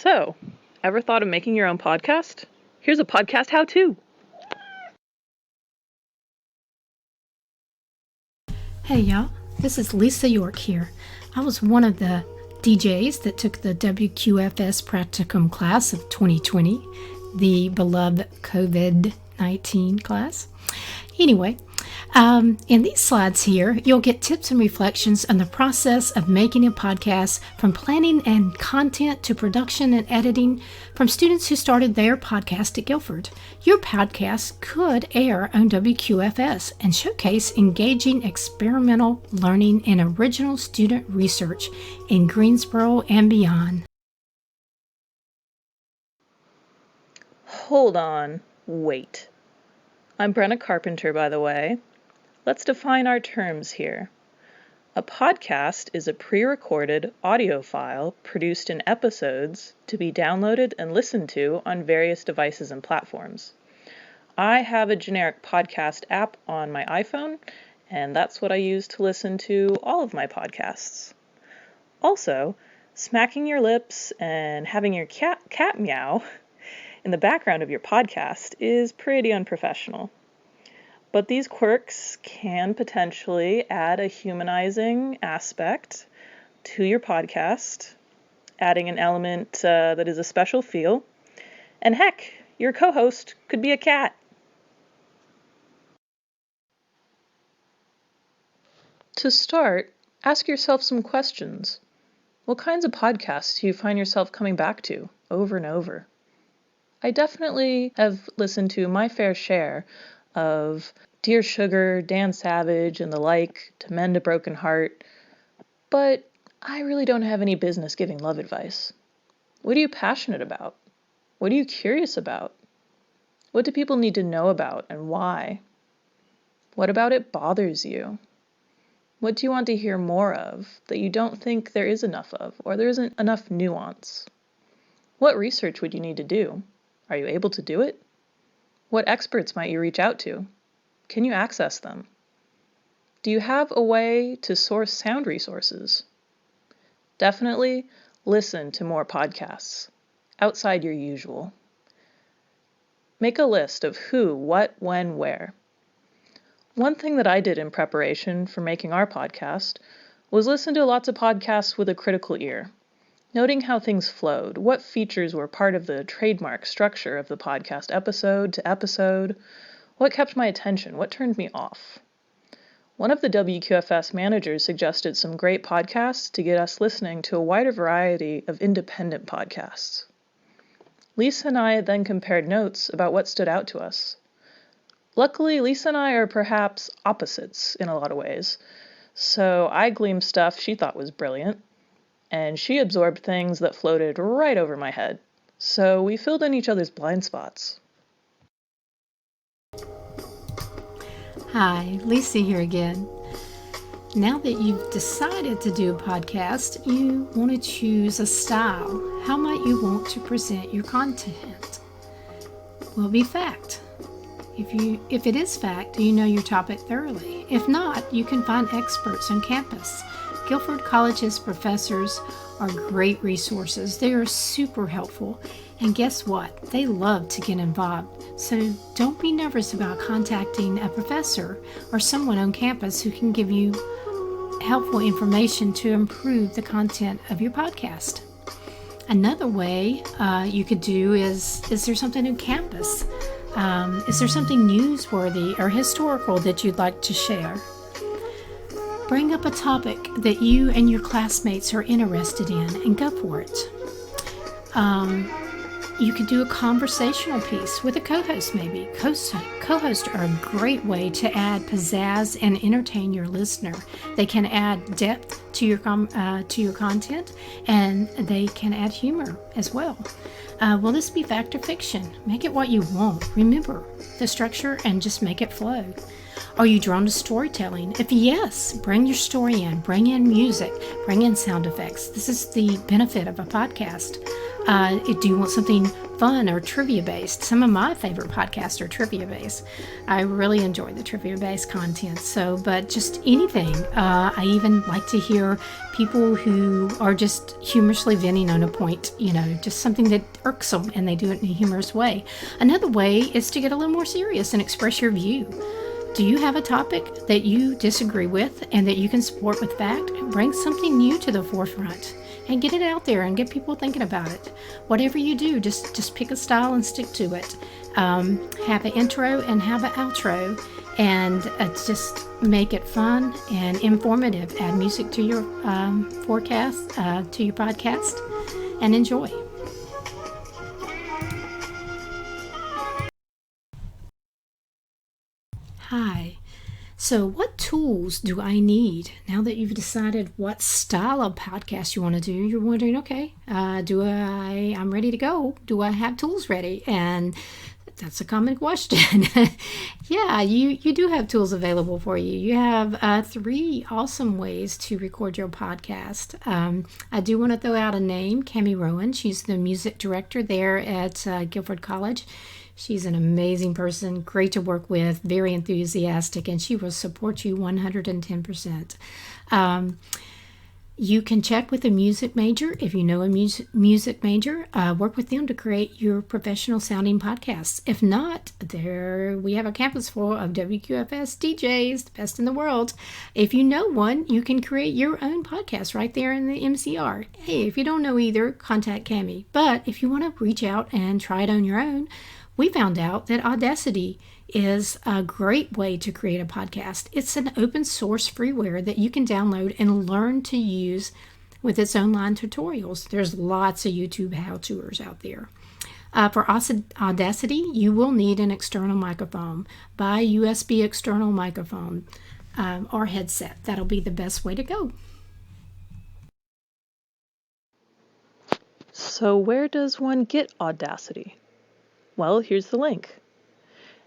So, ever thought of making your own podcast? Here's a podcast how-to. Hey y'all, this is Lisa York here. I was one of the DJs that took the WQFS practicum class of 2020, the beloved COVID-19 class. Anyway, in these slides here, you'll get tips and reflections on the process of making a podcast, from planning and content to production and editing, from students who started their podcast at Guilford. Your podcast could air on WQFS and showcase engaging experimental learning and original student research in Greensboro and beyond. Hold on, wait. I'm Brenna Carpenter, by the way. Let's define our terms here. A podcast is a pre-recorded audio file produced in episodes to be downloaded and listened to on various devices and platforms. I have a generic podcast app on my iPhone, and that's what I use to listen to all of my podcasts. Also, smacking your lips and having your cat meow in the background of your podcast is pretty unprofessional. But these quirks can potentially add a humanizing aspect to your podcast, adding an element that is a special feel. And heck, your co-host could be a cat. To start, ask yourself some questions. What kinds of podcasts do you find yourself coming back to over and over? I definitely have listened to my fair share of Dear Sugar, Dan Savage, and the like, To Mend a Broken Heart, but I really don't have any business giving love advice. What are you passionate about? What are you curious about? What do people need to know about and why? What about it bothers you? What do you want to hear more of that you don't think there is enough of, or there isn't enough nuance? What research would you need to do? Are you able to do it? What experts might you reach out to? Can you access them? Do you have a way to source sound resources? Definitely listen to more podcasts outside your usual. Make a list of who, what, when, where. One thing that I did in preparation for making our podcast was listen to lots of podcasts with a critical ear, noting how things flowed, what features were part of the trademark structure of the podcast episode to episode, what kept my attention, what turned me off. One of the WQFS managers suggested some great podcasts to get us listening to a wider variety of independent podcasts. Lisa and I then compared notes about what stood out to us. Luckily, Lisa and I are perhaps opposites in a lot of ways, so I gleaned stuff she thought was brilliant, and she absorbed things that floated right over my head, so we filled in each other's blind spots. Hi, Lisa here again. Now that you've decided to do a podcast, you want to choose a style. How might you want to present your content? Will it be fact? If it is fact, you know your topic thoroughly. If not, you can find experts on campus. Guilford College's professors are great resources. They are super helpful. And guess what? They love to get involved. So don't be nervous about contacting a professor or someone on campus who can give you helpful information to improve the content of your podcast. Another way you could do is there something on campus? Is there something newsworthy or historical that you'd like to share? Bring up a topic that you and your classmates are interested in and go for it. You could do a conversational piece with a co-host maybe. Co-hosts are a great way to add pizzazz and entertain your listener. They can add depth to your content, and they can add humor as well. Will this be fact or fiction? Make it what you want. Remember the structure and just make it flow. Are you drawn to storytelling? If yes, bring your story in. Bring in music. Bring in sound effects. This is the benefit of a podcast. Do you want something fun or trivia based? Some of my favorite podcasts are trivia based. I really enjoy the trivia based content. So, but just anything. I even like to hear people who are just humorously venting on a point, just something that irks them and they do it in a humorous way. Another way is to get a little more serious and express your view. Do you have a topic that you disagree with and that you can support with fact? Bring something new to the forefront and get it out there and get people thinking about it. Whatever you do, just pick a style and stick to it. Have an intro and have an outro, and just make it fun and informative. Add music to your forecast, to your podcast, and enjoy. Hi. So what tools do I need now that you've decided what style of podcast you want to do? You're wondering, okay, I'm ready to go. Do I have tools ready? And that's a common question. Yeah, you do have tools available for you. You have 3 awesome ways to record your podcast. I do want to throw out a name, Cami Rowan. She's the music director there at Guilford College. She's an amazing person, great to work with, very enthusiastic, and she will support you 110%. You can check with a music major if you know a music major. Work with them to create your professional sounding podcasts. If not, we have a campus full of WQFS DJs, the best in the world. If you know one, you can create your own podcast right there in the MCR. Hey, if you don't know either, contact Cami. But if you want to reach out and try it on your own, we found out that Audacity is a great way to create a podcast. It's an open source freeware that you can download and learn to use with its online tutorials. There's lots of YouTube how-toers out there. For Audacity, you will need an external microphone. Buy a USB external microphone or headset. That'll be the best way to go. So where does one get Audacity? Well, here's the link.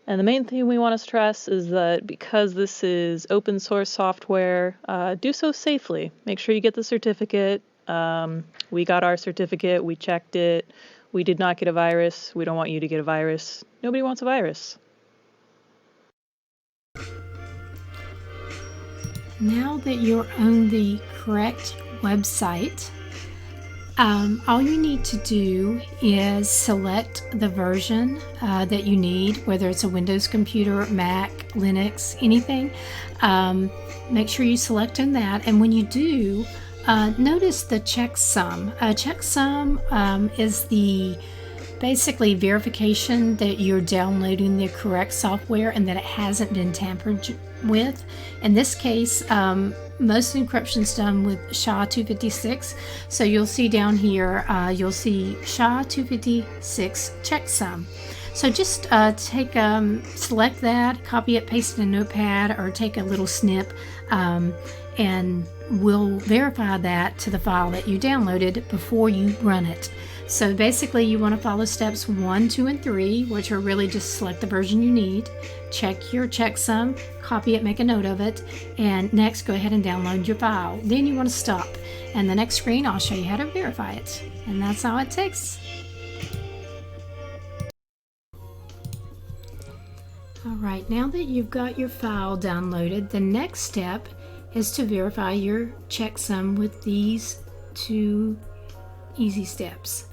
And the main thing we want to stress is that because this is open source software, do so safely. Make sure you get the certificate. We got our certificate. We checked it. We did not get a virus. We don't want you to get a virus. Nobody wants a virus. Now that you're on the correct website, all you need to do is select the version that you need, whether it's a Windows computer, Mac, Linux, anything. Make sure you select on that, and when you do, notice the checksum. Checksum is the basically verification that you're downloading the correct software and that it hasn't been tampered with. In this case, most encryption's done with SHA-256. So you'll see down here, you'll see SHA-256 checksum. So just select that, copy it, paste it in Notepad, or take a little snip, and we'll verify that to the file that you downloaded before you run it. So basically you want to follow steps 1, 2, and 3, which are really just select the version you need, check your checksum, copy it, make a note of it, and next go ahead and download your file. Then you want to stop, and the next screen I'll show you how to verify it, and that's all it takes. Alright, now that you've got your file downloaded, the next step is to verify your checksum with these 2 easy steps.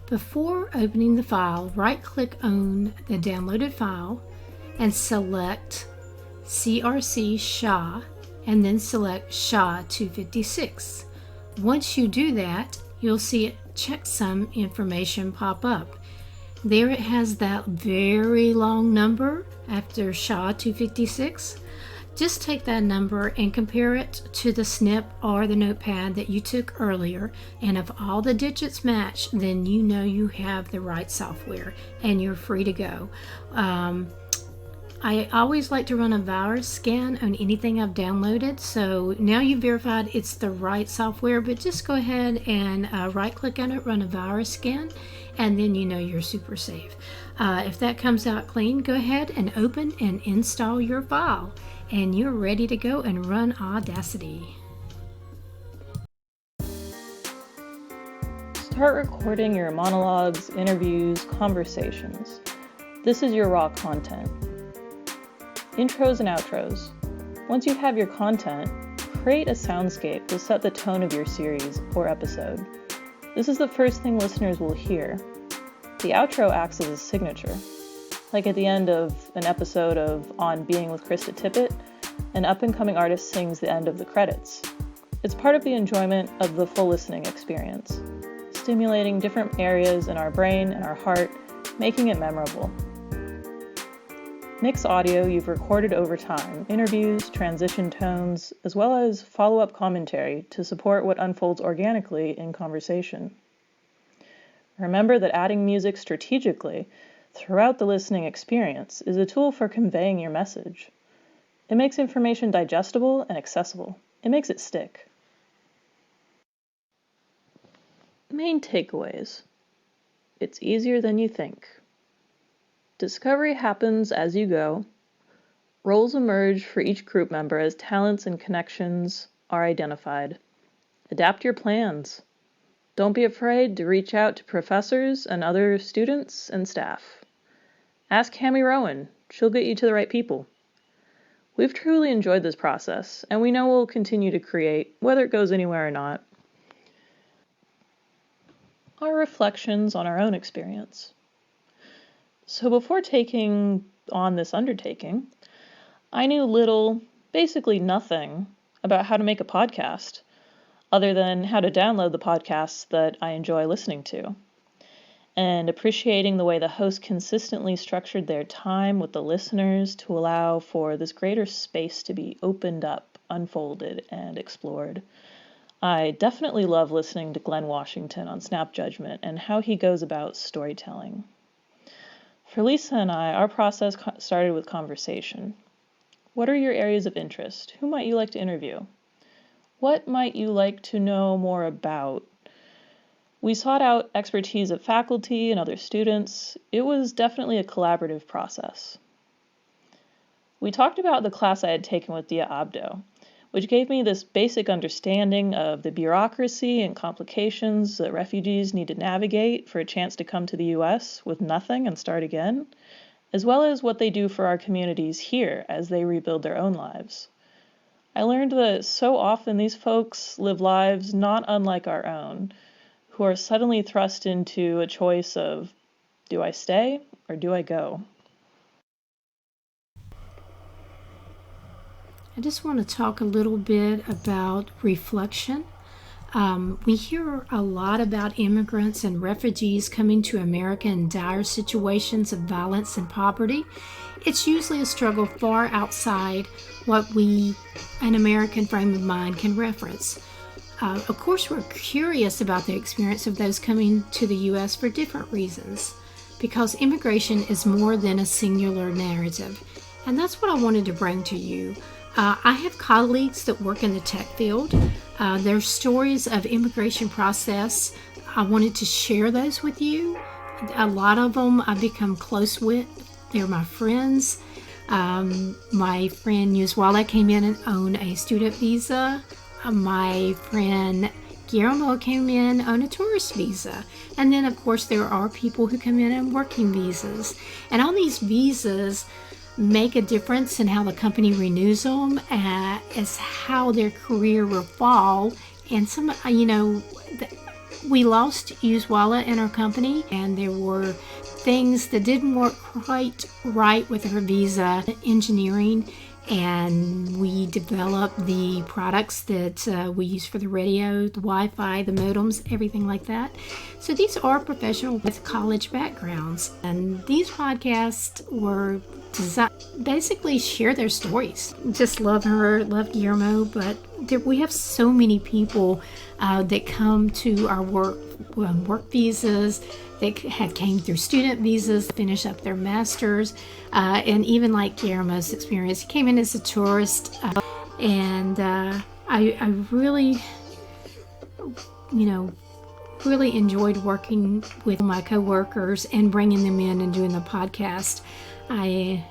Before opening the file, right-click on the downloaded file and select CRC SHA, and then select SHA-256. Once you do that, you'll see checksum information pop up. There it has that very long number after SHA-256. Just take that number and compare it to the snip or the notepad that you took earlier, and if all the digits match, then you know you have the right software and you're free to go. I always like to run a virus scan on anything I've downloaded, so now you've verified it's the right software, but just go ahead and right click on it, run a virus scan, and then you know you're super safe. If that comes out clean, go ahead and open and install your file, and you're ready to go and run Audacity. Start recording your monologues, interviews, conversations. This is your raw content. Intros and outros. Once you have your content, create a soundscape to set the tone of your series or episode. This is the first thing listeners will hear. The outro acts as a signature. Like at the end of an episode of On Being with Krista Tippett, an up-and-coming artist sings the end of the credits. It's part of the enjoyment of the full listening experience, stimulating different areas in our brain and our heart, making it memorable. Mix audio you've recorded over time, interviews, transition tones, as well as follow-up commentary to support what unfolds organically in conversation. Remember that adding music strategically throughout the listening experience is a tool for conveying your message. It makes information digestible and accessible. It makes it stick. Main takeaways. It's easier than you think. Discovery happens as you go. Roles emerge for each group member as talents and connections are identified. Adapt your plans. Don't be afraid to reach out to professors and other students and staff. Ask Hammy Rowan. She'll get you to the right people. We've truly enjoyed this process, and we know we'll continue to create, whether it goes anywhere or not. Our reflections on our own experience. So before taking on this undertaking, I knew little, basically nothing, about how to make a podcast, other than how to download the podcasts that I enjoy listening to, and appreciating the way the host consistently structured their time with the listeners to allow for this greater space to be opened up, unfolded, and explored. I definitely love listening to Glenn Washington on Snap Judgment and how he goes about storytelling. For Lisa and I, our process started with conversation. What are your areas of interest? Who might you like to interview? What might you like to know more about? We sought out expertise of faculty and other students. It was definitely a collaborative process. We talked about the class I had taken with Dia Abdo, which gave me this basic understanding of the bureaucracy and complications that refugees need to navigate for a chance to come to the U.S. with nothing and start again, as well as what they do for our communities here as they rebuild their own lives. I learned that so often these folks live lives not unlike our own, who are suddenly thrust into a choice of, do I stay or do I go? I just want to talk a little bit about reflection. We hear a lot about immigrants and refugees coming to America in dire situations of violence and poverty. It's usually a struggle far outside what we, an American frame of mind, can reference. Of course, we're curious about the experience of those coming to the U.S. for different reasons, because immigration is more than a singular narrative. And that's what I wanted to bring to you. I have colleagues that work in the tech field. Their stories of immigration process, I wanted to share those with you. A lot of them I've become close with. They're my friends. My friend Yuswala came in and owned a student visa. My friend Guillermo came in on a tourist visa. And then, of course, there are people who come in on working visas. And all these visas make a difference in how the company renews them, as how their career will fall. And some, we lost Yuswala in our company, and there were things that didn't work quite right with her visa engineering, and we developed the products that we use for the radio, the Wi-Fi, the modems, everything like that. So these are professionals with college backgrounds, and these podcasts were designed basically share their stories. Just love her, love Guillermo, but we have so many people that come to our work visas, that had came through student visas, finish up their masters, and even like Guillermo's experience, he came in as a tourist, and I really, really enjoyed working with my coworkers and bringing them in and doing the podcast. I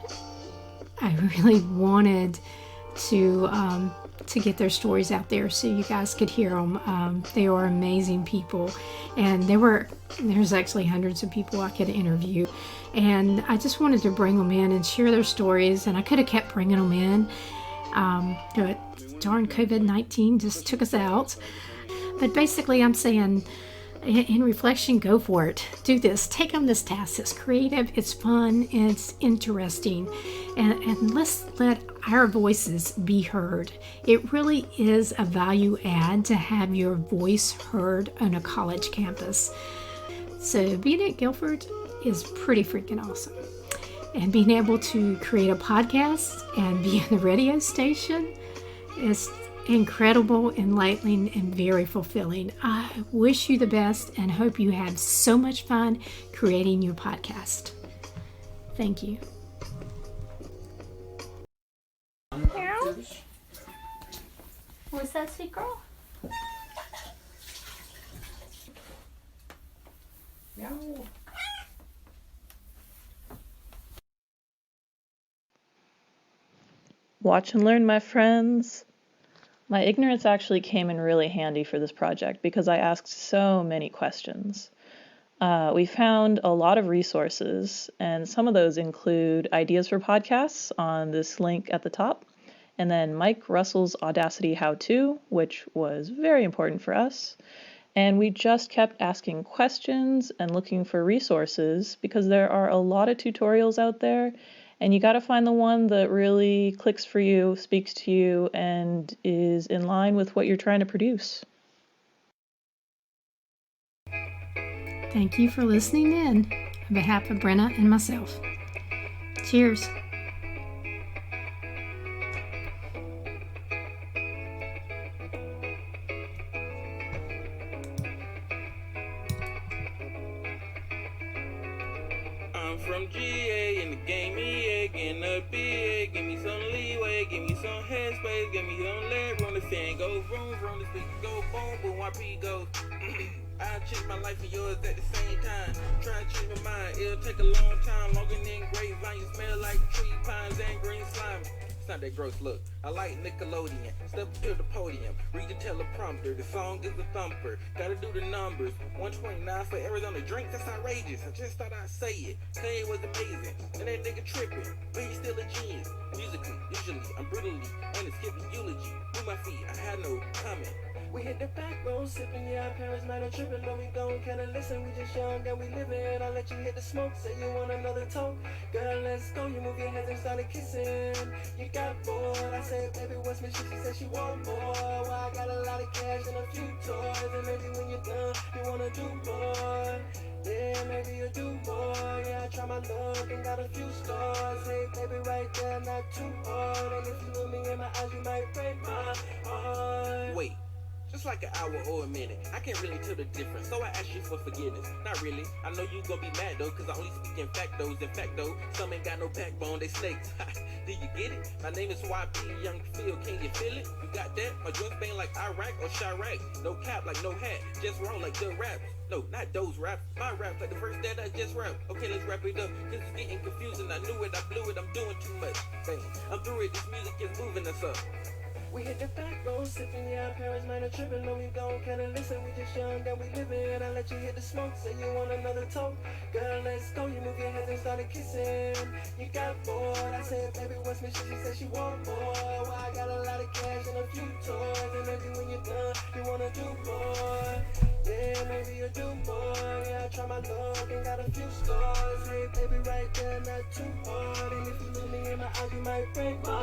really wanted to to get their stories out there so you guys could hear them. They are amazing people, and there's actually hundreds of people I could interview, and I just wanted to bring them in and share their stories, and I could have kept bringing them in, but darn COVID-19 just took us out. But basically I'm saying, in reflection, go for it. Do this. Take on this task. It's creative, it's fun, and it's interesting. And let's let our voices be heard. It really is a value add to have your voice heard on a college campus. So being at Guilford is pretty freaking awesome. And being able to create a podcast and be on the radio station is incredible, enlightening, and very fulfilling. I wish you the best and hope you have so much fun creating your podcast. Thank you. Meow. What's that, sweet girl? Meow. Watch and learn, my friends. My ignorance actually came in really handy for this project because I asked so many questions. We found a lot of resources, and some of those include ideas for podcasts on this link at the top, and then Mike Russell's Audacity How-To, which was very important for us. And we just kept asking questions and looking for resources because there are a lot of tutorials out there, and you got to find the one that really clicks for you, speaks to you, and is in line with what you're trying to produce. Thank you for listening in on behalf of Brenna and myself. Cheers. I'm from GA in the game EA, getting up big. Give me some leeway, give me some headspace, give me some leg room. The fan go vroom vroom, the speaker go boom boom, YP goes. I change my life and yours at the same time. Try to change my mind, it'll take a long time. Longer than grapevine, you smell like tree pines and green slime. It's not that gross, look. I like Nickelodeon. Step up to the podium, read the teleprompter. The song is a thumper. Gotta do the numbers. 129 for Arizona drink, that's outrageous. I just thought I'd say it. Kanye was amazing, and that nigga tripping, but he's still a genius. Musically, usually, I'm brutally skipping eulogy. Move my feet, I had no comment. We hit the back road, sipping, yeah, our parents might have tripping, but we don't kinda listen, we just young and we living. I'll let you hit the smoke, say you want another toke. Girl, let's go, you move your hands and started kissing. You got bored, I said, baby, what's my shit? She said she want more. Well, I got a lot of cash and a few toys, and maybe when you're done, you wanna do more. Yeah, maybe you do more. Yeah, I try my luck and got a few scars. Hey, baby, right there, not too hard. And if you look me in my eyes, you might break my heart. Wait. Just like an hour or a minute, I can't really tell the difference, so I ask you for forgiveness. Not really, I know you gon' be mad though, cause I only speak in factos. In fact though, some ain't got no backbone, they snakes. Do you get it? My name is YP Young Phil, can you feel it? You got that? My joints bang like Iraq or Chirac. No cap like no hat, just roll like the raps. No, not those raps, my raps like the verse that I just rapped. Okay, let's wrap it up, cause it's getting confusing. I knew it, I blew it, I'm doing too much. Bang, I'm through it, this music is moving us up. We hit the back road, sipping, yeah, our parents might have tripping, but we don't kinda listen, we just young and we living. I let you hit the smoke, say you want another toke. Girl, let's go, you move your hands and started kissing. You got bored, I said, baby, what's my shit? She said she want more. Well, I got a lot of cash and a few toys, and maybe when you're done, you wanna do more. Yeah, maybe you do more. Yeah, I try my luck and got a few scars. Hey, baby, right there, not too hard. And if you look me in my eyes, you might break my